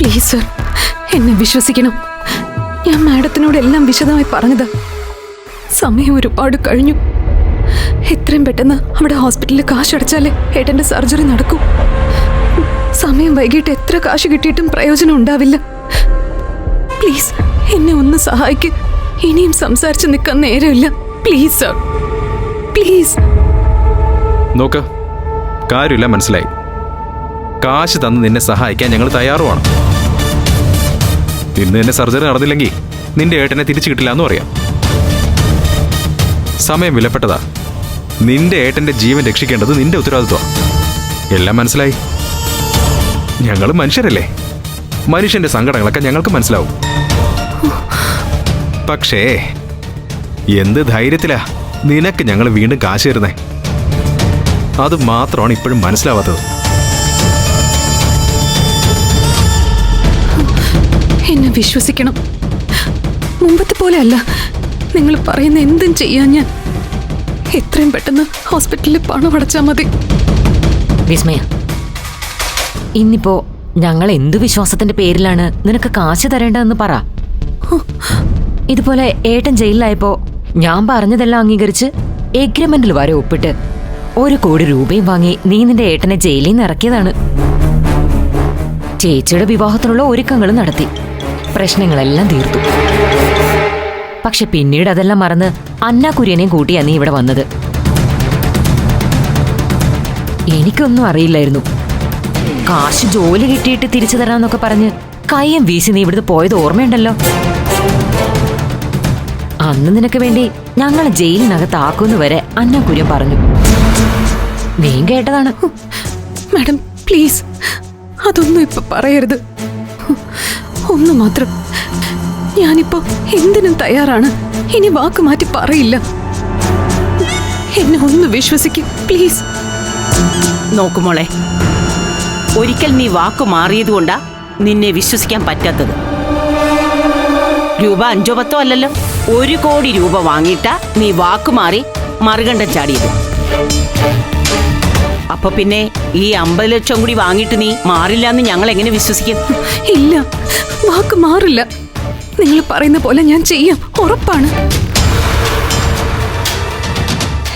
Please sir, എന്നെ വിശ്വസിക്കണം. ഞാൻ മാഡത്തിനോട് എല്ലാം വിശദമായി പറഞ്ഞത്. സമയം ഒരുപാട് കഴിഞ്ഞു. എത്രയും പെട്ടെന്ന് അവിടെ ഹോസ്പിറ്റലിൽ കാശ് അടച്ചാലേ ഏട്ടന്റെ സർജറി നടക്കൂ. സമയം വൈകിട്ട് എത്ര കാശ് കിട്ടിയിട്ടും പ്രയോജനം ഉണ്ടാവില്ല. പ്ലീസ് എന്നെ ഒന്ന് സഹായിക്ക്. ഇനിയും സംസാരിച്ച് നിൽക്കാൻ നേരമില്ല. Please sir, please. നോക്ക്, കാര്യമില്ല, മനസ്സിലായി. കാശ് തന്ന് നിന്നെ സഹായിക്കാൻ ഞങ്ങൾ തയ്യാറുമാണ്. ഇന്ന് തന്നെ സർജറി നടന്നില്ലെങ്കിൽ നിന്റെ ഏട്ടനെ തിരിച്ചു കിട്ടില്ല എന്നും അറിയാം. സമയം വിലപ്പെട്ടതാ. നിന്റെ ഏട്ടന്റെ ജീവൻ രക്ഷിക്കേണ്ടത് നിന്റെ ഉത്തരവാദിത്വമാണ്. എല്ലാം മനസ്സിലായി. ഞങ്ങൾ മനുഷ്യരല്ലേ, മനുഷ്യന്റെ സങ്കടങ്ങളൊക്കെ ഞങ്ങൾക്ക് മനസ്സിലാവും. പക്ഷേ എന്ത് ധൈര്യത്തിലാ നിനക്ക് ഞങ്ങൾ വീണ്ടും കാശ് തരുന്നേ? അത് മാത്രമാണ് ഇപ്പോഴും മനസ്സിലാവാത്തത്. എന്നെ വിശ്വസിക്കണം. മുമ്പത്തെ പോലെ അല്ല. നിങ്ങൾ പറയുന്ന എന്തും ചെയ്യാൻ ഞാൻ. എത്രയും പെട്ടെന്ന് ഹോസ്പിറ്റലിൽ പണം അടച്ചാൽ മതി. വിസ്മയ, ഇന്നിപ്പോ ഞങ്ങൾ എന്തു വിശ്വാസത്തിന്റെ പേരിലാണ് നിനക്ക് കാശ് തരേണ്ടതെന്ന് പറ. ഇതുപോലെ ഏട്ടൻ ജയിലിലായപ്പോ ഞാൻ പറഞ്ഞതെല്ലാം അംഗീകരിച്ച് എഗ്രിമെന്റിൽ വരെ ഒപ്പിട്ട് 1 കോടി രൂപയും വാങ്ങി നീ നിന്റെ ഏട്ടനെ ജയിലിൽ നിന്ന് ഇറക്കിയതാണ്. ചേച്ചിയുടെ വിവാഹത്തിനുള്ള ഒരുക്കങ്ങൾ നടത്തി, പ്രശ്നങ്ങളെല്ലാം തീർത്തു. പക്ഷെ പിന്നീട് അതെല്ലാം മറന്ന് അന്ന കുര്യനെയും കൂട്ടിയാ നീ ഇവിടെ വന്നത്. എനിക്കൊന്നും അറിയില്ലായിരുന്നു. കാശ് ജോലി കിട്ടിയിട്ട് തിരിച്ചു തരാന്നൊക്കെ പറഞ്ഞ് കയ്യം വീശി നീ ഇവിടുന്ന് പോയത് ഓർമ്മയുണ്ടല്ലോ. അന്ന് നിനക്ക് വേണ്ടി ഞങ്ങളെ ജയിലിനകത്താക്കുമെന്ന് വരെ അന്ന കുര്യൻ പറഞ്ഞു. നീ കേട്ടതാണ്. മാഡം പ്ലീസ്, അതൊന്നും ഇപ്പൊ പറയരുത്. ഒന്ന് മാത്രം, ഞാനിപ്പോ എന്തിനും തയ്യാറാണ്. ഇനി വാക്ക് മാറ്റി പറയില്ല. എന്നെ ഒന്ന് വിശ്വസിക്കും പ്ലീസ്. നോക്കുമോളെ, ഒരിക്കൽ നീ വാക്കു മാറിയതുകൊണ്ടാ നിന്നെ വിശ്വസിക്കാൻ പറ്റാത്തത്. രൂപ 5 10 അല്ലല്ലോ, 1 കോടി രൂപ വാങ്ങിയിട്ടാ നീ വാക്കു മാറി മറുകണ്ഠം ചാടിയത്. അപ്പൊ പിന്നെ ഈ 50 ലക്ഷം കൂടി വാങ്ങിയിട്ട് നീ മാറില്ല എന്ന് ഞങ്ങൾ എങ്ങനെ വിശ്വസിക്കും? ഇല്ല, വാക്ക് മാറില്ല. നിങ്ങൾ പറയുന്ന പോലെ ഞാൻ ചെയ്യാം, ഉറപ്പാണ്.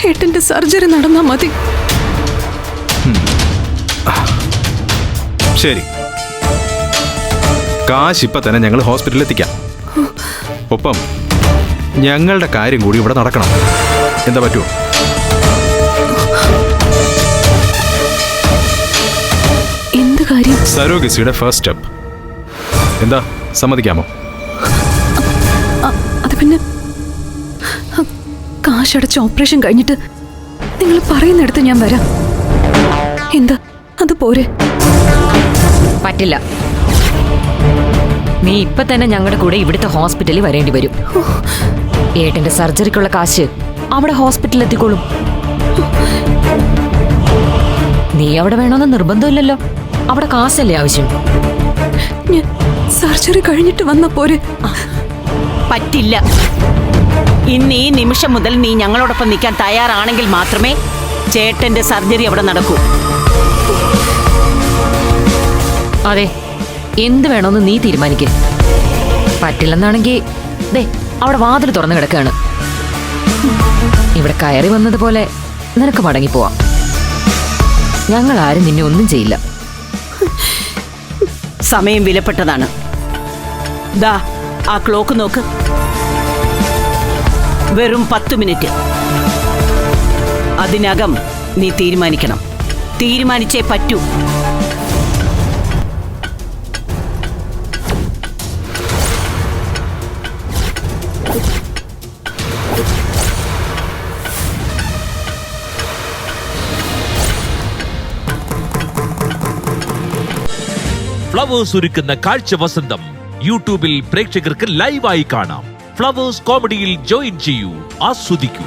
ഏട്ടന്റെ സർജറി നടന്നാ മതി. ശരി, കാശ് ഇപ്പൊ തന്നെ ഞങ്ങൾ ഹോസ്പിറ്റലിൽ എത്തിക്കാം. ഒപ്പം ഞങ്ങളുടെ കാര്യം കൂടി ഇവിടെ നടക്കണം. എന്താ പറ്റുമോ? എന്ത് കാര്യം? സരോഗസിയുടെ ഫസ്റ്റ് സ്റ്റെപ്പ്. എന്താ, സമ്മതിക്കാമോ? അത് പിന്നെ കാശടച്ച് ഓപ്പറേഷൻ കഴിഞ്ഞിട്ട് നിങ്ങൾ പറയുന്നിടത്ത് ഞാൻ വരാം. എന്താ, അത് പോരെ? പറ്റില്ല. നീ ഇപ്പൊ തന്നെ ഞങ്ങളുടെ കൂടെ ഇവിടുത്തെ ഹോസ്പിറ്റലിൽ വരേണ്ടി വരും. ഏട്ടന്റെ സർജറിക്കുള്ള കാശ് അവിടെ ഹോസ്പിറ്റലിൽ എത്തിക്കോളും. നീ അവിടെ വേണമെന്ന് നിർബന്ധമില്ലല്ലോ. അവിടെ കാശല്ലേ ആവശ്യം? സർജറി കഴിഞ്ഞിട്ട് വന്ന പോരെ? പറ്റില്ല. ഇന്ന് ഈ നിമിഷം മുതൽ നീ ഞങ്ങളോടൊപ്പം നിൽക്കാൻ തയ്യാറാണെങ്കിൽ മാത്രമേ ചേട്ടന്റെ സർജറി അവിടെ നടക്കൂ. അതെ, എന്ത് വേണമെന്ന് നീ തീരുമാനിക്കേ. പറ്റില്ലെന്നാണെങ്കിൽ ദേ അവിടെ വാതിൽ തുറന്നു കിടക്കുകയാണ്. ഇവിടെ കയറി വന്നതുപോലെ നിനക്ക് മടങ്ങിപ്പോവാം. ഞങ്ങൾ ആരും നിന്നെ ഒന്നും ചെയ്യില്ല. സമയം വിലപ്പെട്ടതാണ്. ദാ ആ ക്ലോക്ക് നോക്ക്. വെറും 10 മിനിറ്റ്. അതിനകം നീ തീരുമാനിക്കണം. തീരുമാനിച്ചേ പറ്റൂ. ഫ്ലവേഴ്സ് ഒരുക്കുന്ന കാഴ്ച വസന്തം യൂട്യൂബിൽ പ്രേക്ഷകർക്ക് ലൈവായി കാണാം. ഫ്ലവേഴ്സ് കോമഡിയിൽ ജോയിൻ ചെയ്യൂ, ആസ്വദിക്കൂ.